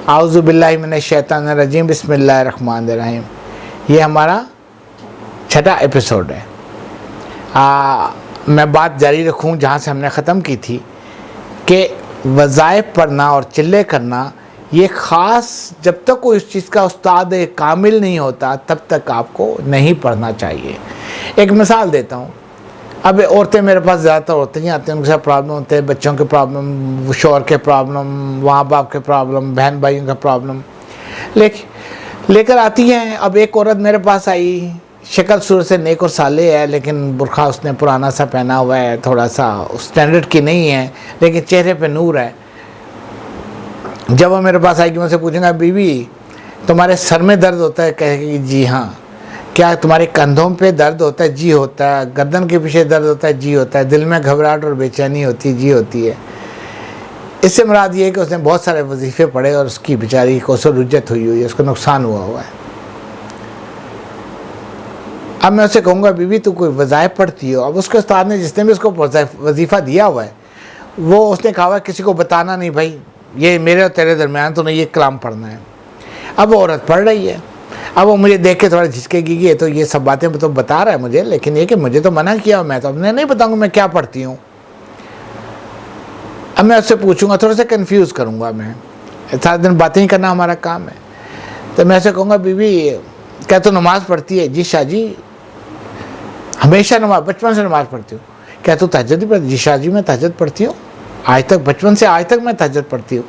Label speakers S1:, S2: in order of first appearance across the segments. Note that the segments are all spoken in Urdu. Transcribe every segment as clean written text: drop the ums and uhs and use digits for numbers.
S1: اعوذ باللہ من الشیطان الرجیم، بسم اللہ الرحمن الرحیم۔ یہ ہمارا 6واں ایپیسوڈ ہے۔ میں بات جاری رکھوں جہاں سے ہم نے ختم کی تھی کہ وظائف پڑھنا اور چلے کرنا یہ خاص جب تک کوئی اس چیز کا استاد کامل نہیں ہوتا تب تک آپ کو نہیں پڑھنا چاہیے۔ ایک مثال دیتا ہوں، اب عورتیں میرے پاس زیادہ تر عورتیں ہی آتی ہیں، ان کے ساتھ پرابلم ہوتے ہیں، بچوں کے پرابلم، شوہر کے پرابلم، ماں باپ کے پرابلم، بہن بھائیوں کا پرابلم لے کر آتی ہیں۔ اب ایک عورت میرے پاس آئی، شکل صورت سے نیک اور صالح ہے، لیکن برقع اس نے پرانا سا پہنا ہوا ہے، تھوڑا سا اسٹینڈرڈ کی نہیں ہے، لیکن چہرے پہ نور ہے۔ جب وہ میرے پاس آئے گی، میں سے پوچھوں گا بیوی تمہارے سر میں درد ہوتا ہے؟ کہے گی جی ہاں۔ کیا تمہارے کندھوں پہ درد ہوتا ہے؟ جی ہوتا ہے۔ گردن کے پیچھے درد ہوتا ہے؟ جی ہوتا ہے۔ دل میں گھبراہٹ اور بے چینی ہوتی ہے؟ جی ہوتی ہے۔ اس سے مراد یہ ہے کہ اس نے بہت سارے وظیفے پڑھے اور اس کی بیچاری کو رجت ہوئی ہے، اس کو نقصان ہوا ہے۔ اب میں اسے کہوں گا بیوی تو کوئی وظائف پڑھتی ہو؟ اب اس کے استاد نے جس نے بھی اس کو وظیفہ دیا ہوا ہے وہ اس نے کہا ہوا ہے کسی کو بتانا نہیں، بھائی یہ میرے اور تیرے درمیان تو نہیں، یہ کلام پڑھنا ہے۔ اب وہ عورت پڑھ رہی ہے، اب وہ مجھے دیکھ کے تھوڑا جھسکے گی کہ تو یہ سب باتیں تو بتا رہا ہے مجھے، لیکن یہ کہ مجھے تو منع کیا، میں تو اپنے نہیں بتاؤں گا میں کیا پڑھتی ہوں۔ اب میں اس سے پوچھوں گا، تھوڑا سا کنفیوز کروں گا، میں سارے دن باتیں ہی کرنا ہمارا کام ہے، تو میں اسے کہوں گا بیوی کیا تو نماز پڑھتی ہے؟ جی شاہ جی ہمیشہ نماز، بچپن سے نماز پڑھتی ہوں۔ کیا تو تہجد بھی پڑھتی؟ جی شاہ جی میں تہجد پڑھتی ہوں، آج تک، بچپن سے آج تک میں تہجد پڑھتی ہوں۔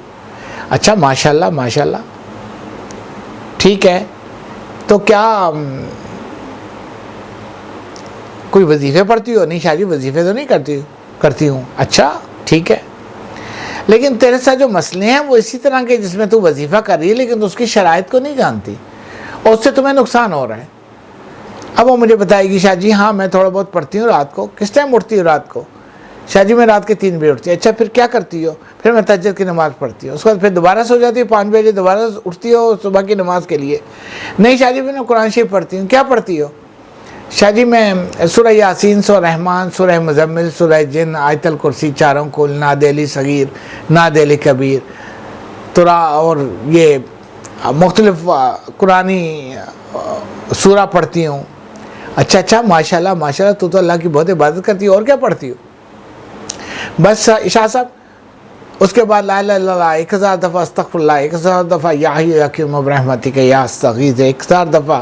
S1: اچھا ماشاءاللہ ماشاءاللہ، ٹھیک ہے، تو کیا کوئی وظیفے پڑھتی ہو؟ نہیں شاہ جی وظیفے تو نہیں کرتی ہوں۔ اچھا ٹھیک ہے، لیکن تیرے ساتھ جو مسئلے ہیں وہ اسی طرح کے جس میں تو وظیفہ کر رہی ہے لیکن تو اس کی شرائط کو نہیں جانتی اور اس سے تمہیں نقصان ہو رہا ہے۔ اب وہ مجھے بتائے گی شاہ جی ہاں میں تھوڑا بہت پڑھتی ہوں رات کو۔ کس ٹائم اٹھتی ہوں رات کو؟ شاہ جی میں رات کے 3 بجے اٹھتی ہوں۔ اچھا پھر کیا کرتی ہو؟ پھر میں تہجد کی نماز پڑھتی ہوں، اس کے بعد پھر دوبارہ سو جاتی ہوں 5 بجے، دوبارہ اٹھتی ہو صبح کی نماز کے لیے؟ نہیں شاہ جی میں قرآن شریف پڑھتی ہوں۔ کیا پڑھتی ہو؟ شاہ جی میں سورہ یاسین، سورہ رحمان، سورہ مزمل، سورہ جن، آیت الکرسی، چاروں کل، نعت علی صغیر، نعت علی کبیر، ترا اور یہ مختلف قرآنی سورہ پڑھتی ہوں۔ اچھا ماشاءاللہ ماشاءاللہ، تو اللہ کی بہت عبادت کرتی ہو، اور کیا پڑھتی ہو؟ بس شاہ صاحب اس کے بعد لا الہ الا اللہ 1000 دفعہ، استغفر اللہ 1000 دفعہ، یا حی یا قیوم برحمتک یا استغیث 1000 دفعہ،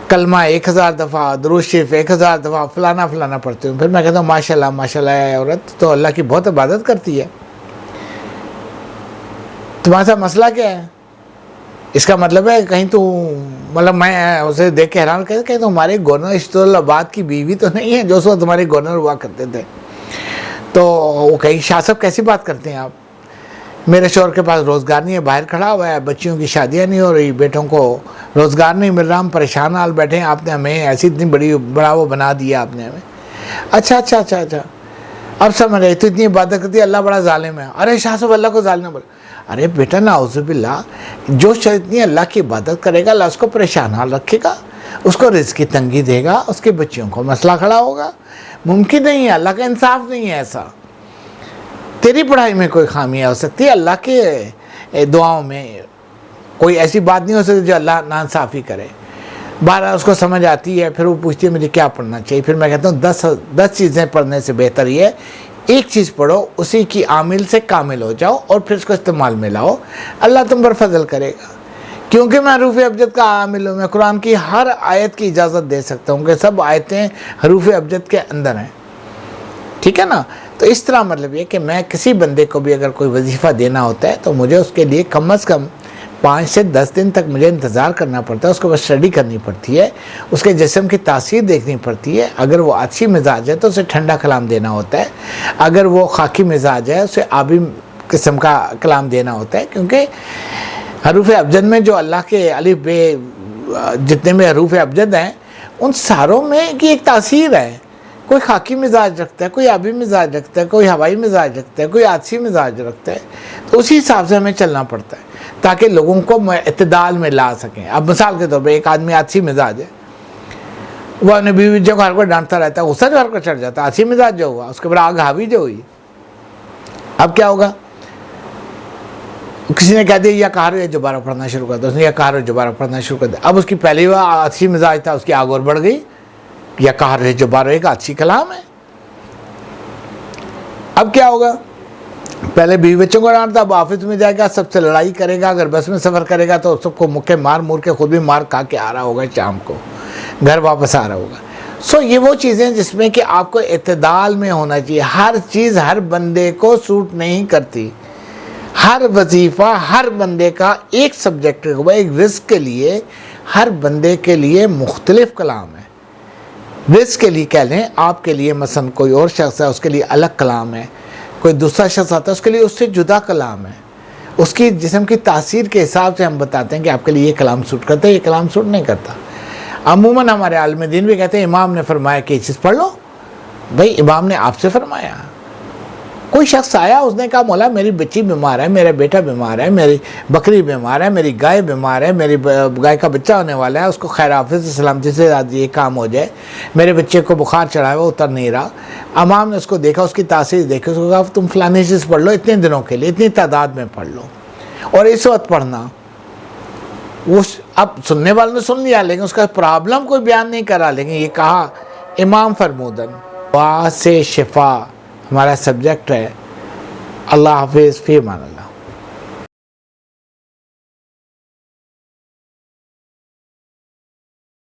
S1: کلمہ 1000 دفعہ، درود شریف 1000 دفعہ، فلانا پڑھتی ہوں۔ پھر میں کہتا ہوں ماشاءاللہ ماشاءاللہ اے عورت تو اللہ کی بہت عبادت کرتی ہے، تمہارا سا مسئلہ کیا ہے؟ اس کا مطلب ہے کہیں تو مطلب میں اسے دیکھ کے حیران کہ تمہارے گورنر اشتر آباد کی بیوی تو نہیں ہے جو اس وقت تمہارے گورنر ہوا کرتے تھے؟ تو وہ کہیں شاہ صاحب کیسی بات کرتے ہیں آپ، میرے شوہر کے پاس روزگار نہیں ہے، باہر کھڑا ہوا ہے، بچیوں کی شادیاں نہیں ہو رہی، بیٹوں کو روزگار نہیں مل رہا، ہم پریشان حال بیٹھے ہیں، آپ نے ہمیں ایسی اتنی بڑا وہ بنا دیا آپ نے ہمیں۔ اچھا اب سمجھ رہے تو اتنی عبادت کرتی ہے، اللہ بڑا ظالم ہے۔ ارے شاہ صاحب اللہ کو ظالم بول، ارے بیٹا نعوذ باللہ، جو شخص اتنی اللہ کی عبادت کرے گا اللہ اس کو پریشان حال رکھے گا، اس کو رزق کی تنگی دے گا، اس کے بچیوں کو مسئلہ کھڑا ہوگا، ممکن نہیں ہے، اللہ کا انصاف نہیں ہے ایسا۔ تیری پڑھائی میں کوئی خامیاں ہو سکتی ہے، اللہ کے دعاؤں میں کوئی ایسی بات نہیں ہو سکتی جو اللہ ناانصافی کرے۔ بارہ اس کو سمجھ آتی ہے، پھر وہ پوچھتی ہے مجھے کیا پڑھنا چاہیے؟ پھر میں کہتا ہوں 10 چیزیں پڑھنے سے بہتر یہ ہے ایک چیز پڑھو، اسی کی عامل سے کامل ہو جاؤ اور پھر اس کو استعمال میں لاؤ، اللہ تم پر فضل کرے گا۔ کیونکہ میں حروف ابجد کا عامل ہوں، میں قرآن کی ہر آیت کی اجازت دے سکتا ہوں کہ سب آیتیں حروف ابجد کے اندر ہیں، ٹھیک ہے نا؟ تو اس طرح مطلب یہ کہ میں کسی بندے کو بھی اگر کوئی وظیفہ دینا ہوتا ہے تو مجھے اس کے لیے کم از کم 5 سے 10 دن تک مجھے انتظار کرنا پڑتا ہے، اس کو بس اسٹڈی کرنی پڑتی ہے، اس کے جسم کی تاثیر دیکھنی پڑتی ہے۔ اگر وہ آتشی مزاج ہے تو اسے ٹھنڈا کلام دینا ہوتا ہے، اگر وہ خاکی مزاج ہے اسے آبی قسم کا کلام دینا ہوتا ہے، کیونکہ حروف ابجد میں جو اللہ کے الف بے جتنے میں حروف ابجد ہیں ان ساروں میں کی ایک تاثیر ہے، کوئی خاکی مزاج رکھتا ہے، کوئی آبی مزاج رکھتا ہے، کوئی ہوائی مزاج رکھتا ہے، کوئی آتشی مزاج رکھتا ہے، تو اسی حساب سے ہمیں چلنا پڑتا ہے تاکہ لوگوں کو اعتدال میں لا سکیں۔ اب مثال کے طور پہ ایک آدمی آتشی مزاج ہے، وہ اپنے بیوی جو ہر کو ڈانٹتا رہتا ہے، غصہ جو ہر کو چڑھ جاتا ہے، آتشی مزاج جو ہوا اس کے اوپر آگ حاوی جو ہوئی، اب کیا ہوگا؟ کسی نے کہہ دیا یا قہر دوبارہ پڑھنا شروع کر دیا، اس نے یا قہر دوبارہ پڑھنا شروع کر دیا. اب اس کی پہلی بار اچھی مزاج تھا، اس کی آگ اور بڑھ گئی. یا قہر دوبارہ ایک اچھی کلام ہے. اب کیا ہوگا؟ پہلے بیوی بچوں کو ڈانٹتا، اب آفس میں جائے گا، سب سے لڑائی کرے گا. اگر بس میں سفر کرے گا تو سب کو مکے مار مور کے خود بھی مار کھا کے آ رہا ہوگا، شام کو گھر واپس آ رہا ہوگا. یہ وہ چیزیں جس میں کہ آپ کو اعتدال میں ہونا چاہیے. ہر چیز ہر بندے کو سوٹ نہیں کرتی. ہر وظیفہ ہر بندے کا ایک سبجیکٹ ہوگا. ایک رزق کے لیے ہر بندے کے لیے مختلف کلام ہے. رزق کے لیے کہہ لیں آپ کے لیے، مثلا کوئی اور شخص ہے اس کے لیے الگ کلام ہے، کوئی دوسرا شخص آتا ہے اس کے لیے اس سے جدا کلام ہے. اس کی جسم کی تاثیر کے حساب سے ہم بتاتے ہیں کہ آپ کے لیے یہ کلام سوٹ کرتا ہے، یہ کلام سوٹ نہیں کرتا. عموماً ہمارے عالم دین بھی کہتے ہیں امام نے فرمایا کہ یہ چیز پڑھ لو. بھائی امام نے آپ سے فرمایا. کوئی شخص آیا، اس نے کہا مولا میری بچی بیمار ہے، میرا بیٹا بیمار ہے، میری بکری بیمار ہے، میری گائے بیمار ہے، میری گائے کا بچہ ہونے والا ہے، اس کو خیر حافظ سلامتی سے یہ کام ہو جائے، میرے بچے کو بخار چڑھا ہے وہ اتر نہیں رہا. امام نے اس کو دیکھا، اس کی تاثیر دیکھی، اس کو کہا تم فلانی چیز پڑھ لو، اتنے دنوں کے لیے اتنی تعداد میں پڑھ لو. اور اس وقت پڑھنا. وہ اب سننے والوں نے سن لیا لیکن اس کا پرابلم کوئی بیان نہیں کرا. لیکن یہ کہا امام فرمودن دعا سے شفا ہمارا سبجیکٹ ہے. اللہ حافظ، فی امان اللہ.